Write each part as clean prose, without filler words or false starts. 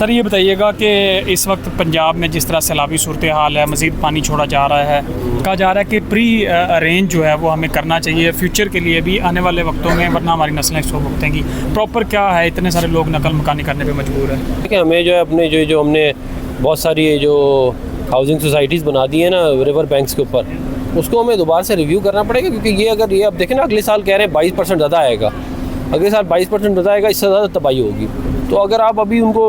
Sir ये बताइएगा कि इस वक्त पंजाब में जिस तरह सैलाबी सूरत हाल है, मज़ीद पानी छोड़ा जा रहा है, कहा जा रहा है कि प्री अरेंज जो है वो हमें करना चाहिए फ्यूचर के लिए भी, आने वाले वक्तों में, वरना हमारी नस्लें इसको भुगतेंगी। प्रॉपर क्या है, इतने सारे लोग नकल मकानी करने पे मजबूर हैं। देखिए हमें जो है अपने जो हमने बहुत सारी जो हाउसिंग सोसाइटीज़ बना दी है ना रिवर बैंक्स के ऊपर, उसको हमें दोबारा से रिव्यू करना पड़ेगा, क्योंकि ये अगर ये अब देखें ना, अगले साल कह रहे हैं 22% ज़्यादा आएगा, अगले साल 22% ज़्यादा आएगा, इससे ज़्यादा तबाही होगी। तो अगर आप अभी उनको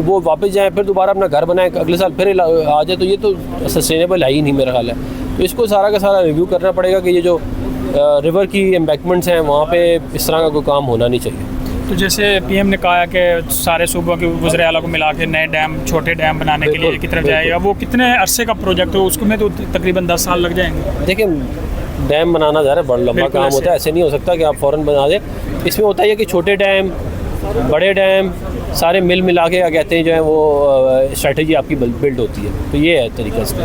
वो वापस जाएँ, फिर दोबारा अपना घर बनाएं, अगले साल फिर आ जाए, तो ये तो सस्टेनेबल है ही नहीं मेरा ख्याल है। तो इसको सारा का सारा रिव्यू करना पड़ेगा कि ये जो रिवर की एम्बैंकमेंट्स हैं वहाँ पे इस तरह का कोई काम होना नहीं चाहिए। तो जैसे पीएम ने कहा है कि सारे सूबों के वज़ीर आला को मिला के नए डैम, छोटे डैम बनाने के लिए की तरफ जाएगा, वो कितने अरसे का प्रोजेक्ट है, उसको में तो तकरीबन 10 साल लग जाएंगे। देखिए डैम बनाना ज़्यादा बड़ा लंबा काम होता है, ऐसे नहीं हो सकता कि आप फ़ौरन बना दें। इसमें होता है कि छोटे डैम, बड़े डैम, सारे मिला के क्या कहते हैं जो है वो स्ट्रेटजी आपकी बिल्ड होती है। तो ये है तरीका इसका,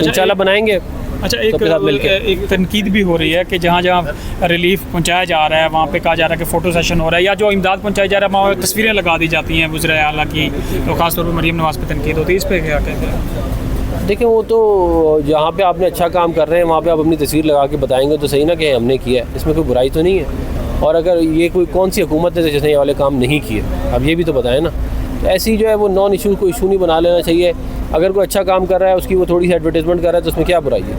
इंशाल्लाह बनाएंगे। अच्छा, एक तनकीद भी हो रही है कि जहाँ जहाँ रिलीफ पहुँचाया जा रहा है वहाँ पे कहा जा रहा है कि फ़ोटो सेशन हो रहा है, या जो इमदाद पहुँचाई जा रहा है वहाँ तस्वीरें लगा दी जाती हैं वज़ीर आला की, तो ख़ासतौर पर मरीम नवाज़ पे तनकीद होती है। इस पर क्या कहते हैं? देखिए वो तो जहाँ पे आपने अच्छा काम कर रहे हैं वहाँ पे आप अपनी तस्वीर लगा के बताएंगे तो सही ना कि हमने किया है, इसमें कोई बुराई तो नहीं है। और अगर ये कोई कौन सी हुकूमत है जिसने ये वाले काम नहीं किए, अब ये भी तो बताएं ना। तो ऐसी जो है वो नॉन इशू को इशू नहीं बना लेना चाहिए। अगर कोई अच्छा काम कर रहा है, उसकी वो थोड़ी सी एडवर्टाइजमेंट कर रहा है, तो उसमें क्या बुराई है।